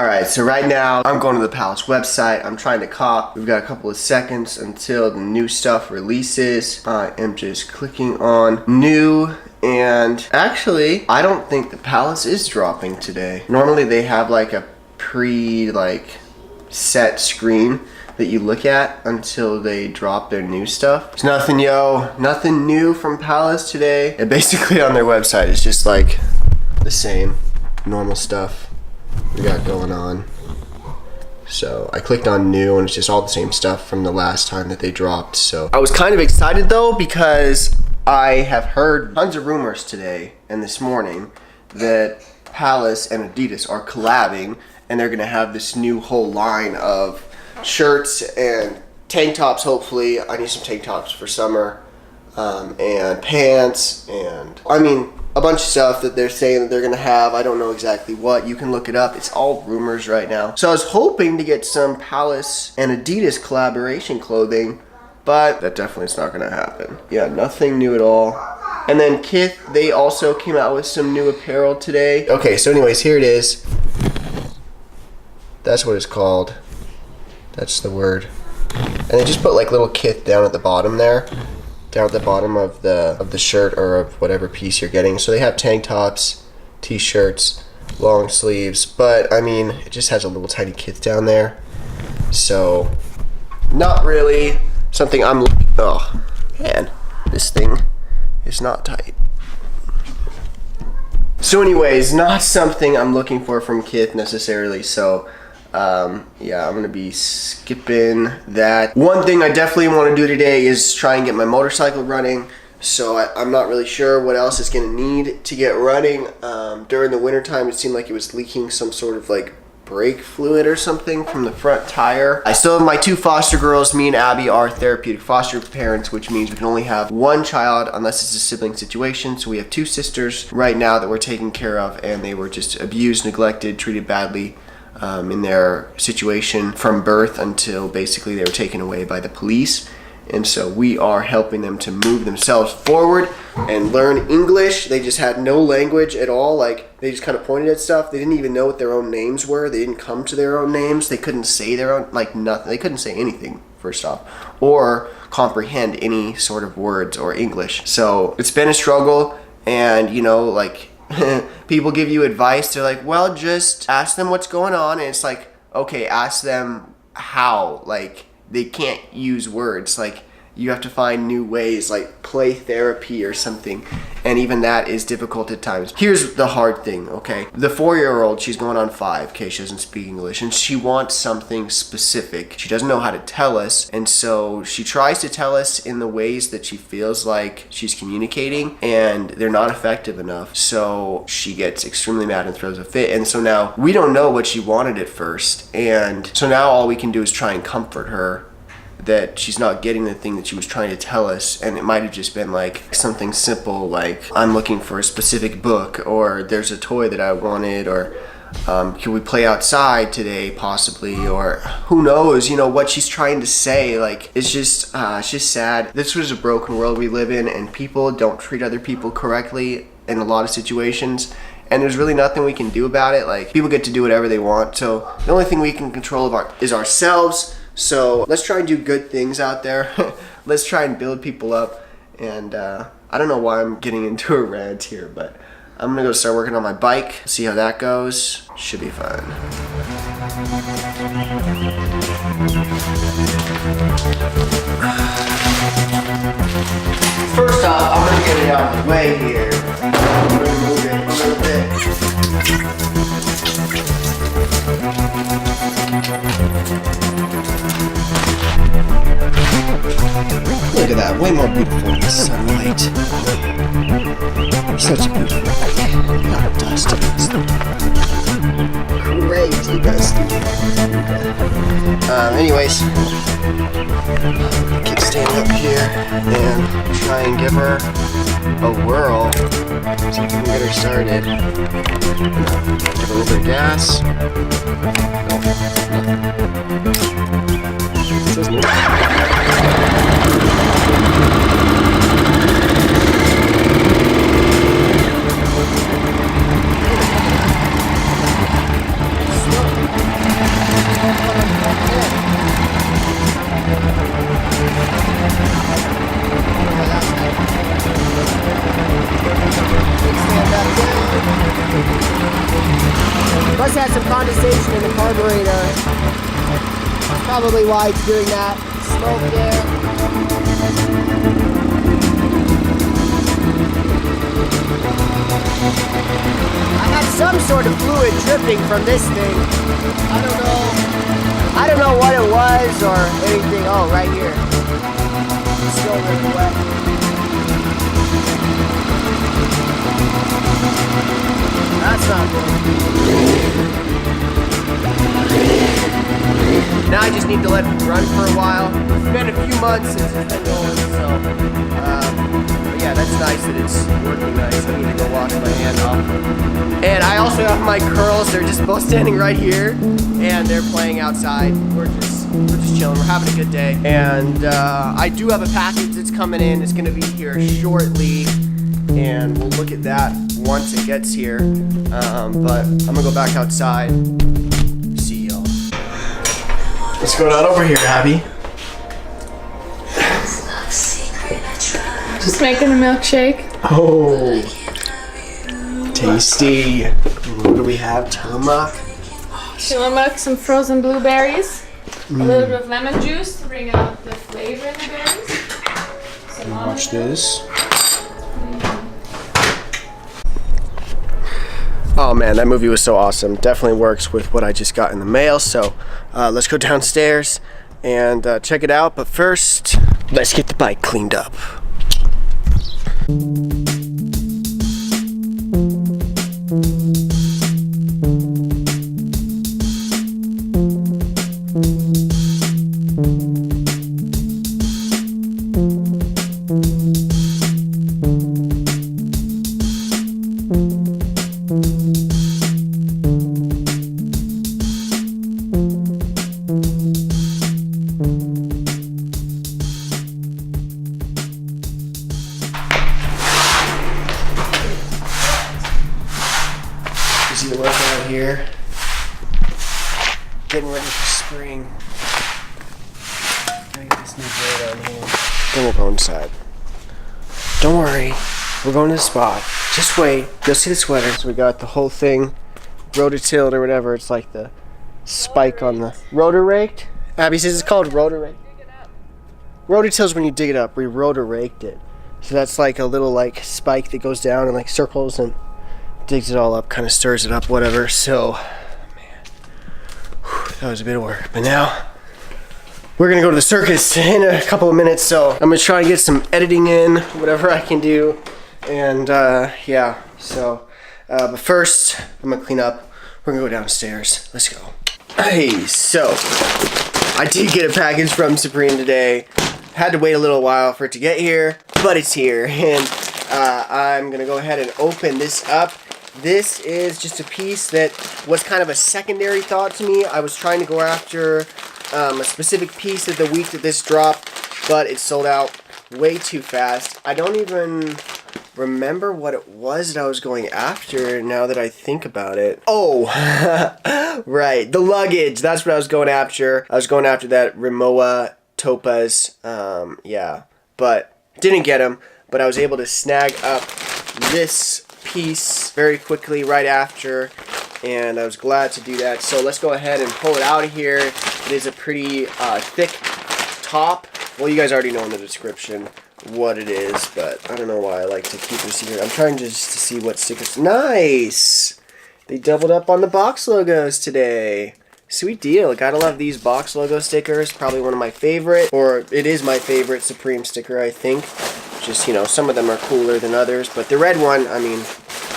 Alright, so right now I'm going to the Palace website. I'm trying to cop. We've got a couple of seconds until the new stuff releases. I am just clicking on new, and actually I don't think the Palace is dropping today. Normally they have like a set screen that you look at until they drop their new stuff. There's nothing, nothing new from Palace today. And basically on their website it's just like the same normal stuff we got going on. So I clicked on new and it's just all the same stuff from the last time that they dropped. So I was kind of excited though, because I have heard tons of rumors today and this morning that Palace and Adidas are collabing, and they're gonna have this new whole line of shirts and tank tops. Hopefully I need some tank tops for summer, and pants, and I mean a bunch of stuff that they're saying that they're gonna have. I don't know exactly what. You can look it up. It's all rumors right now. So I was hoping to get some Palace and Adidas collaboration clothing, but that definitely is not gonna happen. Yeah, nothing new at all. And then Kith, they also came out with some new apparel today. Okay, so anyways, here it is. That's what it's called. That's the word. And they just put like little Kith down at the bottom there. Down at the bottom of the shirt or of whatever piece you're getting. So they have tank tops, t-shirts, long sleeves, but I mean it just has a little tiny Kith down there. So not really something I'm oh man, this thing is not tight. So anyways, not something I'm looking for from Kith necessarily, so yeah, I'm gonna be skipping that. One thing I definitely want to do today is try and get my motorcycle running. So I'm not really sure what else it's gonna need to get running. During the winter time, it seemed like it was leaking some sort of like brake fluid or something from the front tire. I still have my two foster girls. Me and Abby are therapeutic foster parents, which means we can only have one child unless it's a sibling situation. So we have two sisters right now that we're taking care of, and they were just abused, neglected, treated badly in their situation from birth until basically they were taken away by the police. And so we are helping them to move themselves forward and learn English. They just had no language at all. Like, they just kind of pointed at stuff. They didn't even know what their own names were. They didn't come to their own names. They couldn't say their own, like nothing. They couldn't say anything, first off, or comprehend any sort of words or English. So it's been a struggle, and like people give you advice. They're like, well, just ask them what's going on. And it's like, okay, ask them how. Like, they can't use words. Like, you have to find new ways, like play therapy or something. And even that is difficult at times. Here's the hard thing, okay? The 4-year-old, she's going on 5, okay? She doesn't speak English, and she wants something specific. She doesn't know how to tell us, and so she tries to tell us in the ways that she feels like she's communicating, and they're not effective enough. So she gets extremely mad and throws a fit. And so now we don't know what she wanted at first. And so now all we can do is try and comfort her that she's not getting the thing that she was trying to tell us. And it might have just been like something simple, like I'm looking for a specific book, or there's a toy that I wanted, or can we play outside today possibly, or who knows, what she's trying to say. Like, it's just sad. This was a broken world we live in, and people don't treat other people correctly in a lot of situations. And there's really nothing we can do about it. Like, people get to do whatever they want. So the only thing we can control is ourselves. So let's try and do good things out there. Let's try and build people up. And I don't know why I'm getting into a rant here, but I'm gonna go start working on my bike, see how that goes. Should be fun. First off, I'm gonna get it out of the way here. I'm gonna move it a little bit. Look at that, way more beautiful in the sunlight. Such a beautiful bike. Not dusty. Crazy dusty. Anyways, keep standing up here and try and give her a whirl. See if we can get her started. Give her a little bit of gas. Must have some condensation in the carburetor. That's probably why it's doing that. Smoke there. I had some sort of fluid dripping from this thing. I don't know what it was or anything. Oh, right here. It's still really wet. That's not good. Now I just need to let it run for a while. It's been a few months since it's been going, so but yeah, that's nice that it's working nice. I need to go wash my hand off. And I also have my curls. They're just both standing right here, and they're playing outside. We're just chilling. We're having a good day. And I do have a package that's coming in. It's gonna be here shortly, and we'll look at that once it gets here. But I'm gonna go back outside. See y'all. What's going on over here, Abby? Just making a milkshake. Oh, tasty. What do we have? Tillamook? Tillamook, some frozen blueberries, a little bit of lemon juice to bring out the flavor in the berries. Some Watch this. Oh man, that movie was so awesome. Definitely works with what I just got in the mail. So let's go downstairs and check it out. But first, let's get the bike cleaned up. Easy to work out here. Getting ready for spring. Gotta get this new board on here. Then we'll go inside. Don't worry, we're going to the spot. Just wait, you'll see the sweater. So we got the whole thing rototilled or whatever. It's like the spike on the rotor raked. Abby says it's called rotor rake. Rototill's when you dig it up. We rotor raked it. So that's like a little like spike that goes down and like circles and digs it all up, kind of stirs it up, whatever. So, man, that was a bit of work. But now, we're gonna go to the circus in a couple of minutes, so I'm gonna try and get some editing in, whatever I can do. And, yeah, so, but first, I'm gonna clean up. We're gonna go downstairs. Let's go. Hey, so, I did get a package from Supreme today. Had to wait a little while for it to get here, but it's here. And I'm gonna go ahead and open this up. This is just a piece that was kind of a secondary thought to me. I was trying to go after a specific piece of the week that this dropped, but it sold out way too fast. I don't even remember what it was that I was going after now that I think about it. Oh, right, the luggage. That's what I was going after. I was going after that Rimowa Topaz, yeah, but didn't get them. But I was able to snag up this piece very quickly right after, and I was glad to do that. So let's go ahead and pull it out of here. It is a pretty thick top. Well, you guys already know in the description what it is, but I don't know why I like to keep it a secret. I'm trying just to see what stickers. Nice! They doubled up on the box logos today. Sweet deal. Gotta love these box logo stickers. Probably one of my favorite, or it is my favorite Supreme sticker, I think. Just, you know, some of them are cooler than others, but the red one, I mean,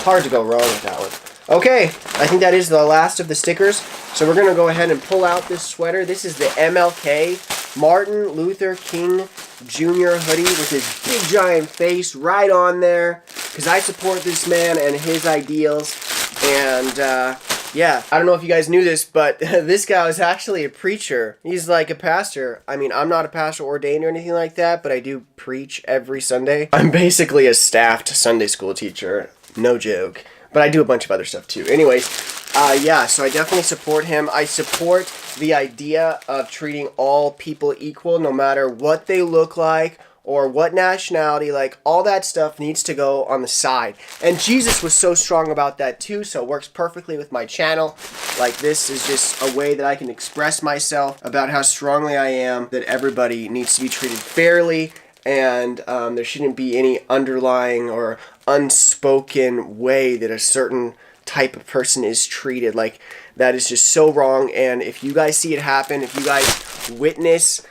hard to go wrong with that one. Okay, I think that is the last of the stickers. So we're gonna go ahead and pull out this sweater. This is the MLK Martin Luther King Jr. hoodie with his big giant face right on there, because I support this man and his ideals. And yeah, I don't know if you guys knew this, but this guy is actually a preacher. He's like a pastor. I mean, I'm not a pastor ordained or anything like that, but I do preach every Sunday. I'm basically a staffed Sunday school teacher. No joke. But I do a bunch of other stuff too. Anyways, yeah, so I definitely support him. I support the idea of treating all people equal, no matter what they look like or what nationality, like all that stuff needs to go on the side. And Jesus was so strong about that too, so it works perfectly with my channel. Like, this is just a way that I can express myself about how strongly I am that everybody needs to be treated fairly, and there shouldn't be any underlying or unspoken way that a certain type of person is treated. Like, that is just so wrong. And if you guys see it happen, if you guys witness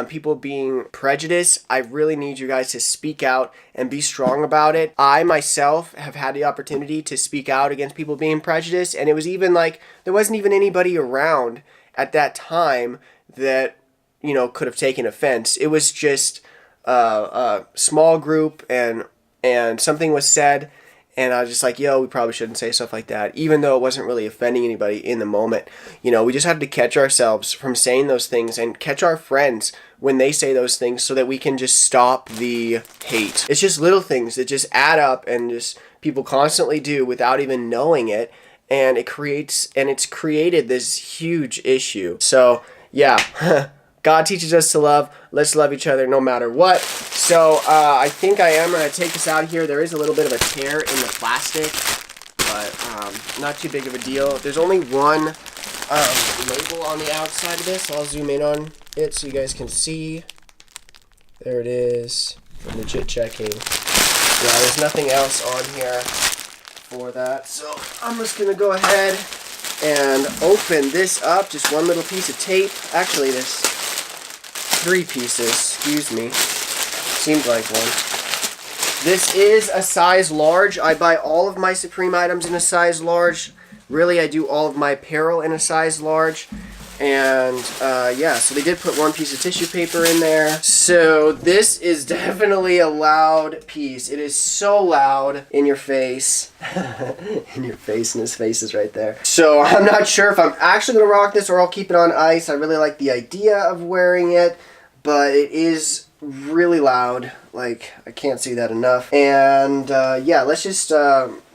people being prejudiced, I really need you guys to speak out and be strong about it. I myself have had the opportunity to speak out against people being prejudiced, and it was even like there wasn't even anybody around at that time that, you know, could have taken offense. It was just a small group, and something was said, and I was just like, yo, we probably shouldn't say stuff like that, even though it wasn't really offending anybody in the moment. You know, we just had to catch ourselves from saying those things and catch our friends when they say those things so that we can just stop the hate. It's just little things that just add up and just people constantly do without even knowing it. And it's created this huge issue. So, yeah. God teaches us to love. Let's love each other no matter what. So I think I am going to take this out of here. There is a little bit of a tear in the plastic, but not too big of a deal. There's only one label on the outside of this. I'll zoom in on it so you guys can see. There it is. For legit checking. Yeah, there's nothing else on here for that. So I'm just going to go ahead and open this up. Just one little piece of tape. Actually, this 3 pieces, excuse me. Seemed like one. This is a size large. I buy all of my Supreme items in a size large. Really, I do all of my apparel in a size large. And yeah, so they did put one piece of tissue paper in there. So this is definitely a loud piece. It is so loud in your face. In your face, and his face is right there. So I'm not sure if I'm actually going to rock this or I'll keep it on ice. I really like the idea of wearing it, but it is really loud. Like, I can't say that enough. And yeah, let's just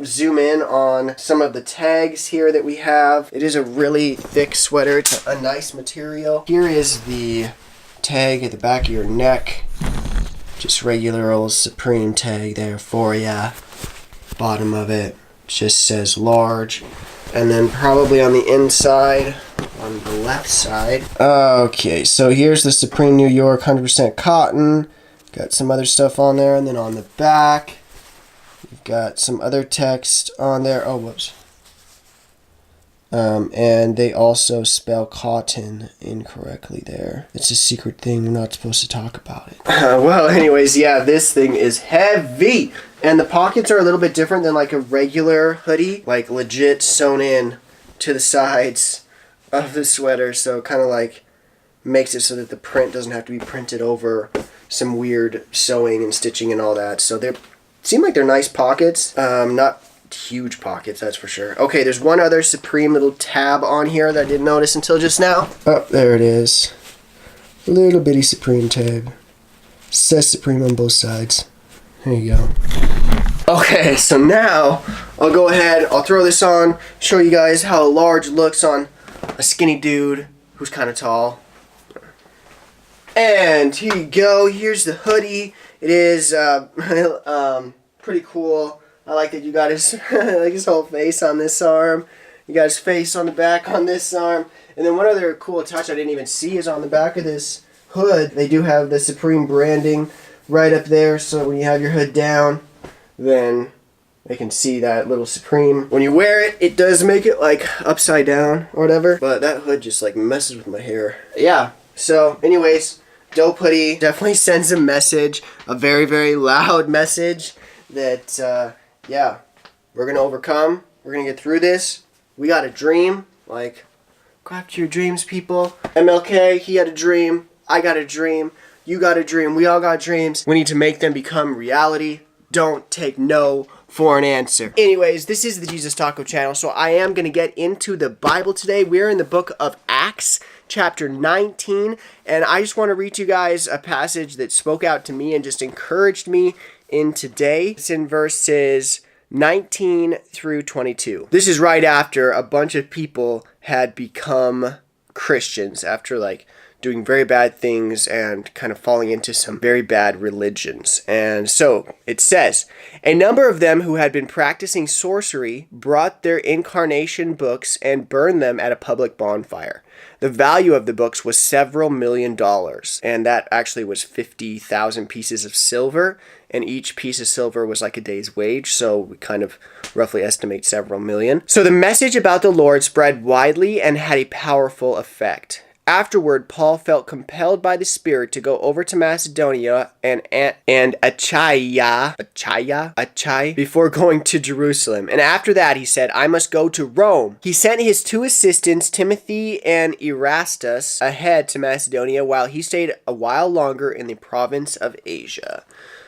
zoom in on some of the tags here that we have. It is a really thick sweater. It's a nice material. Here is the tag at the back of your neck. Just regular old Supreme tag there for ya. Bottom of it just says large. And then probably on the inside, on the left side. Okay, so here's the Supreme New York 100% cotton. Got some other stuff on there. And then on the back, you've got some other text on there. Oh, whoops. And they also spell cotton incorrectly there. It's a secret thing. We're not supposed to talk about it. Well, anyways, yeah, this thing is heavy. And the pockets are a little bit different than like a regular hoodie. Like legit sewn in to the sides of the sweater. So it kind of like makes it so that the print doesn't have to be printed over some weird sewing and stitching and all that. So they seem like they're nice pockets. Not huge pockets, that's for sure. Okay, there's one other Supreme little tab on here that I didn't notice until just now. Oh, there it is. Little bitty Supreme tab. Says Supreme on both sides. There you go. Okay, so now I'll go ahead, I'll throw this on, show you guys how large it looks on a skinny dude who's kind of tall. And here you go, here's the hoodie. It is pretty cool. I like that you got his, like his whole face on this arm. You got his face on the back on this arm. And then one other cool touch I didn't even see is on the back of this hood. They do have the Supreme branding right up there, so when you have your hood down, then they can see that little Supreme. When you wear it, it does make it like upside down or whatever, but that hood just like messes with my hair. Yeah, so anyways, dope hoodie. Definitely sends a message, a very, very loud message that, yeah, we're gonna overcome. We're gonna get through this. We got a dream. Like, go after your dreams, people. MLK, he had a dream. I got a dream. You got a dream. We all got dreams. We need to make them become reality. Don't take no for an answer. Anyways, this is the Jesus Taco channel, so I am going to get into the Bible today. We're in the book of Acts, chapter 19, and I just want to read you guys a passage that spoke out to me and just encouraged me in today. It's in verses 19 through 22. This is right after a bunch of people had become Christians after like doing very bad things and kind of falling into some very bad religions. And so it says, a number of them who had been practicing sorcery brought their incarnation books and burned them at a public bonfire. The value of the books was several $million, and that actually was 50,000 pieces of silver, and each piece of silver was like a day's wage, so we kind of roughly estimate several million. So the message about the Lord spread widely and had a powerful effect. Afterward, Paul felt compelled by the Spirit to go over to Macedonia and Achaia before going to Jerusalem. And after that, he said, I must go to Rome. He sent his 2 assistants, Timothy and Erastus, ahead to Macedonia while he stayed a while longer in the province of Asia.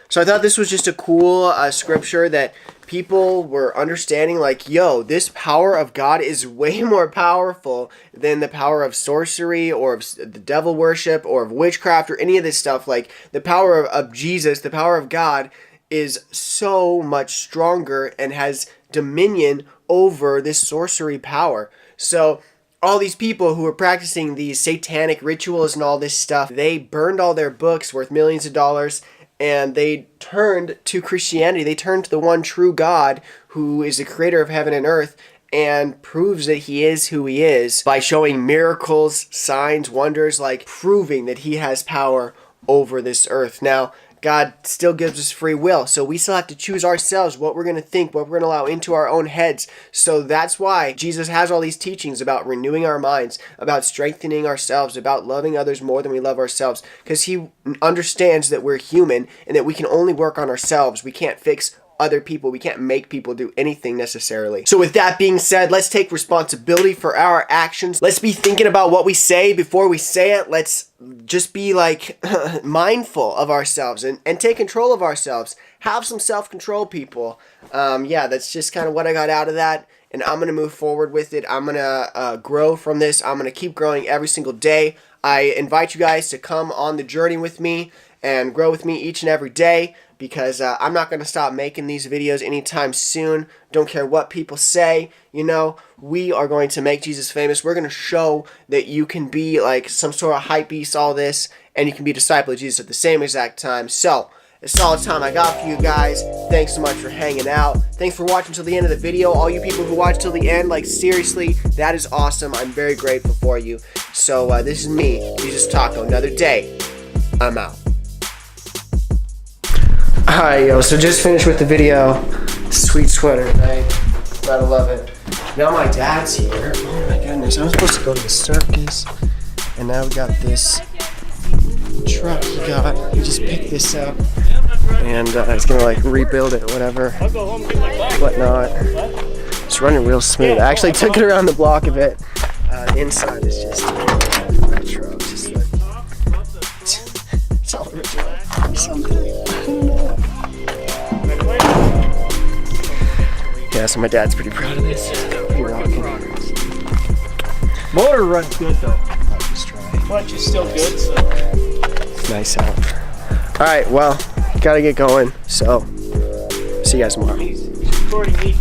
So I thought this was just a cool scripture that people were understanding, like, yo, this power of God is way more powerful than the power of sorcery or of the devil worship or of witchcraft or any of this stuff. Like, the power of Jesus, the power of God is so much stronger and has dominion over this sorcery power. So all these people who were practicing these satanic rituals and all this stuff, they burned all their books worth millions of dollars, and they turned to Christianity. They turned to the one true God who is the creator of heaven and earth and proves that he is who he is by showing miracles, signs, wonders, like proving that he has power over this earth. Now, God still gives us free will, so we still have to choose ourselves what we're going to think, what we're going to allow into our own heads. So that's why Jesus has all these teachings about renewing our minds, about strengthening ourselves, about loving others more than we love ourselves, because he understands that we're human and that we can only work on ourselves. We can't fix other people. We can't make people do anything necessarily. So with that being said, let's take responsibility for our actions. Let's be thinking about what we say before we say it. Let's just be like mindful of ourselves and take control of ourselves. Have some self-control, people. Yeah, that's just kind of what I got out of that. And I'm going to move forward with it. I'm going to grow from this. I'm going to keep growing every single day. I invite you guys to come on the journey with me and grow with me each and every day, because I'm not going to stop making these videos anytime soon. Don't care what people say. You know, we are going to make Jesus famous. We're going to show that you can be like some sort of hype beast, all this, and you can be a disciple of Jesus at the same exact time. So, it's all the time I got for you guys. Thanks so much for hanging out. Thanks for watching till the end of the video. All you people who watch till the end, like, seriously, that is awesome. I'm very grateful for you. So, this is me, Jesus Taco. Another day. I'm out. Alright, yo, so just finished with the video. Sweet sweater, right? Gotta love it. Now my dad's here. Oh my goodness, I was supposed to go to the circus. And now we got this truck he got. He just picked this up. And he's gonna like rebuild it or whatever. Whatnot. It's running real smooth. I actually took it around the block a bit. The inside is just retro. Just like, it's all original. Something. Yeah, so my dad's pretty proud of this. Pretty rocking. Motor runs good though. I'll just try. Clutch is still good, so. It's nice out. Alright, well, gotta get going. So, see you guys tomorrow. He's recording me.